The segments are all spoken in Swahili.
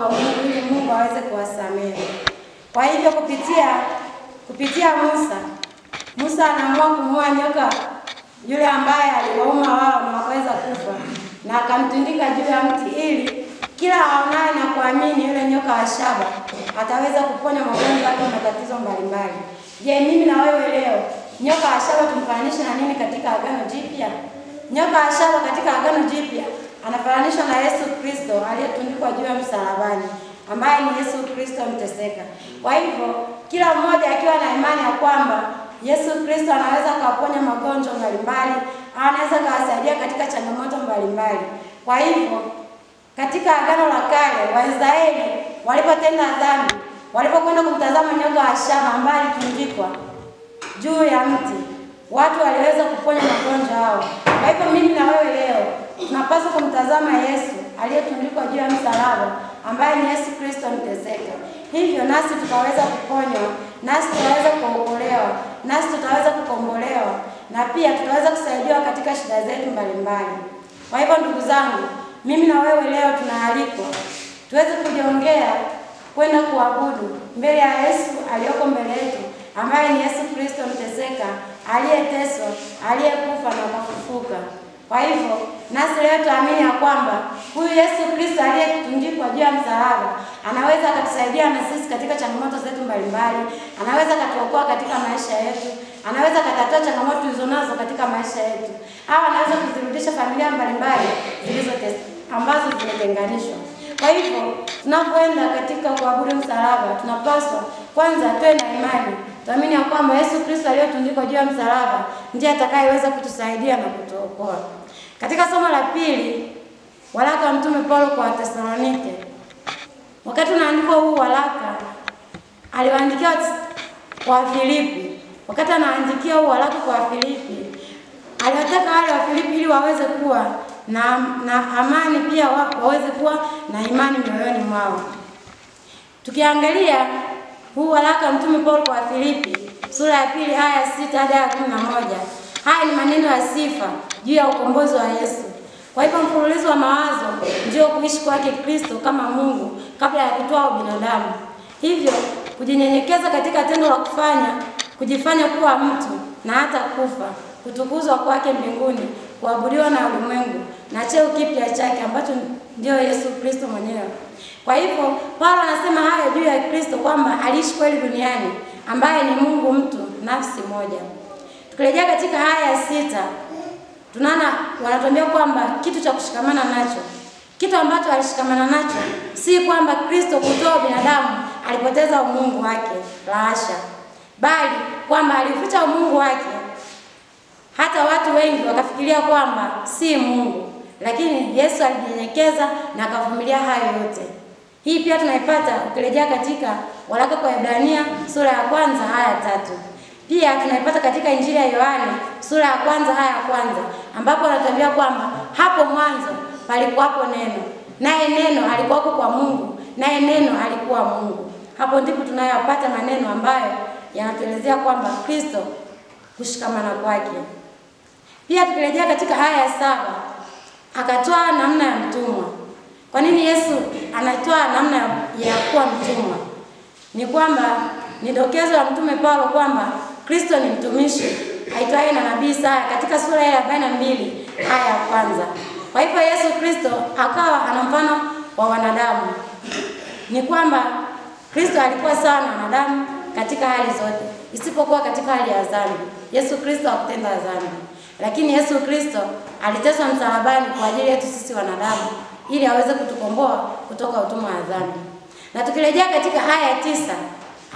kwa Mungu ili Mungu aweze kuwasamehe. Kwa hivyo kupitia Musa anaamua kumua nyoka yule ambaye aliwauma wao na wakaweza kufa, na akamtundika juu ya mti ili kila aonaye na kuamini yule nyoka wa shaba ataweza kuponya magonjwa na matatizo mbalimbali. Je, mimi na wewe leo nyoka wa shaba tumfananisha na nini katika Agano Jipya? Nyoka wa shaba katika Agano Jipya anafananishwa na Yesu Kristo aliyetundikwa juu ya msalabani, ambaye ni Yesu Kristo mteseka. Kwa hivyo kila mmoja akiwa na imani ya kwamba Yesu Kristo anaweza kuponya magonjwa mbalimbali, anaweza kuwasaidia katika changamoto mbalimbali. Kwa hivyo katika Agano la Kale Waisraeli walipotenda dhambi, walipokwenda kumtazama nyoka wa shaba ambaye alitundikwa juu ya mti, watu waliweza kuponya magonjwa yao. Kwa hivyo mimi na wewe leo tunapaswa kumtazama Yesu aliyetundikwa juu ya msalaba, ambaye ni Yesu Kristo mteseka. Hivyo nasi tutaweza kuponywa, nasi tutaweza kuokolewa, nasi tutaweza kukombolewa, na pia tutaweza kusaidiwa katika shida zetu mbalimbali. Kwa hivyo ndugu zangu, mimi na wewe leo tunaalikwa tuweze kujiongea kwenda kuabudu mbele ya Yesu aliyoko mbele yetu, ambaye ni Yesu Kristo mteseka, aliyeteswa, aliyekufa na kufufuka. Kwa hivyo nasi leo tuamini ya kwamba huyu Yesu Kristo aliyetundikwa juu ya msalaba anaweza akatusaidia na sisi katika changamoto zetu mbalimbali, anaweza akatuokoa katika maisha yetu, anaweza akatatua changamoto tulizonazo katika maisha yetu, au anaweza kuzirudisha familia mbalimbali ambazo zimetenganishwa. Kwa hivyo tunapoenda katika kuabudu msalaba, tunapaswa kwanza tuwe na imani, tuamini ya kwamba Yesu Kristo aliyetundikwa juu ya msalaba ndiye atakayeweza kutusaidia na kutuokoa. Katika somo la pili, waraka wa Mtume Paulo kwa Wathesalonike, wakati unaandikwa huu waraka aliwaandikia kwa Filipi. Wakati anaandikia huu waraka kwa Filipi, aliwataka wale wa Filipi ili waweze kuwa na amani, pia waweze kuwa na imani mioyoni mwao. Tukiangalia huu waraka Mtume Paulo kwa Filipi sura ya 2 aya 6 hadi 11, haya ni maneno ya sifa juu ya ukombozi wa Yesu. Kwa hivyo mfululizo wa mawazo ndio kuishi kwake Kristo kama Mungu kabla ya kutoa ubinadamu. Hivyo kujinyenyekeza katika tendo la kujifanya kuwa mtu na hata kufa, kutukuzwa kwake mbinguni, kuabudiwa na ulimwengu na cheo kipya chake ambacho ndio Yesu Kristo mwenyewe. Kwa hivyo Paulo anasema haya juu ya Kristo kwamba aliishi kweli duniani, ambaye ni Mungu mtu nafsi moja. Tukirejea katika aya ya 6, tunaona wanatuambia kwamba kitu cha kushikamana nacho, kitu ambacho alishikamana nacho si kwamba Kristo kutoa binadamu alipoteza umungu wake, la hasha, bali kwamba alificha umungu wake hata watu wengi wakafikiria kwamba si Mungu, lakini Yesu alijinyenyekeza na akavumilia hayo yote. Hii pia tunaipata ukirejea katika waraka kwa Ibrania sura ya 1 aya 3. Pia tunaipata katika Injili ya Yohane sura ya 1 aya ya 1, ambapo anatuambia kwamba hapo mwanzo palikuwapo neno, naye neno alikuwa kwa Mungu, naye neno alikuwa Mungu. Hapo ndipo tunayopata maneno ambayo yanatuelezea kwamba Kristo kushikamana kwake. Pia tukirejea katika aya ya 7, akatoa namna ya mtumwa. Kwa nini Yesu anatoa namna ya kuwa mtumwa? Ni kwamba ni dokezo la Mtume Paulo kwamba Kristo ni mtumishi aitwaye na nabii Isaya katika sura ya 42 aya ya 1. Kwa hivyo Yesu Kristo akawa ana mfano wa wanadamu. Ni kwamba Kristo alikuwa sawa na wanadamu katika hali zote, isipokuwa katika hali ya dhambi. Yesu Kristo hakutenda dhambi, lakini Yesu Kristo aliteswa msalabani kwa ajili yetu sisi wanadamu ili aweze kutukomboa kutoka utumwa wa dhambi. Na tukirejea katika aya ya 9,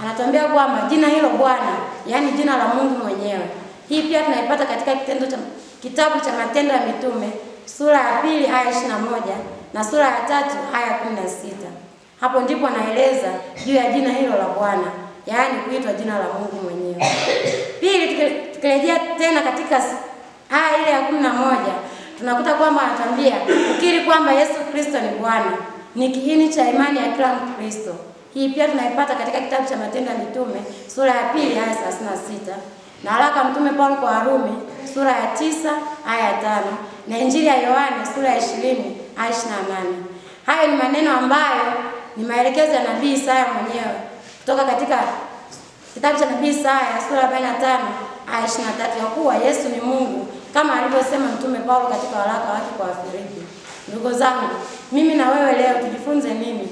anatuambia kwamba jina hilo Bwana, yaani jina la Mungu mwenyewe. Hii pia tunaipata katika kitabu cha Matendo ya Mitume sura ya 2 aya 21 na sura ya 3 aya 16. Hapo ndipo anaeleza juu ya jina hilo la Bwana, yaani kuitwa jina la Mungu mwenyewe. Pili, tukirejea tena katika aya ile ya 11, tunakuta kwamba anatuambia ukiri kwamba Yesu Kristo ni Bwana ni kiini cha imani ya kila Mkristo. Hii pia tunaipata katika kitabu cha Matendo ya Mitume sura ya 2 aya 36 na waraka Mtume Paulo kwa Warumi sura ya 9 aya ya 5 na Injili ya Yohane sura ya 20 aya 28. Hayo ni maneno ambayo ni maelekezo ya nabii Isaya mwenyewe kutoka katika kitabu cha nabii Isaya sura 45 aya 23 ya kuwa Yesu ni Mungu kama alivyosema mtume Paulo katika waraka wake kwa Wafilipi. Ndugu zangu, mimi na wewe leo tujifunze nini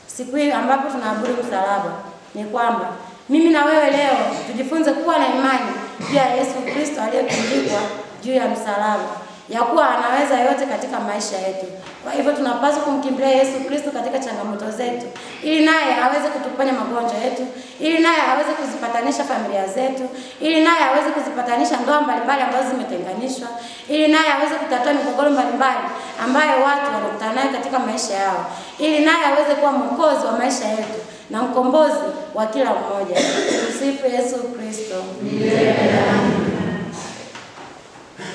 siku hii ambapo tunaabudu msalaba? Ni kwamba mimi na wewe leo tujifunze kuwa na imani juu ya Yesu Kristo aliyetundikwa juu ya msalaba, ya kuwa anaweza yote katika maisha yetu. Kwa hivyo tunapaswa kumkimbilia Yesu Kristo katika changamoto zetu, ili naye aweze kutuponya magonjwa yetu, ili naye aweze kuzipatanisha familia zetu, ili naye aweze kuzipatanisha ndoa mbalimbali ambazo zimetenganishwa, ili naye aweze kutatua migogoro mbalimbali ambayo watu wanakutana nayo katika maisha yao, ili naye aweze kuwa mwokozi wa maisha yetu na mkombozi wa kila mmoja. Tumsifu Yesu Kristo.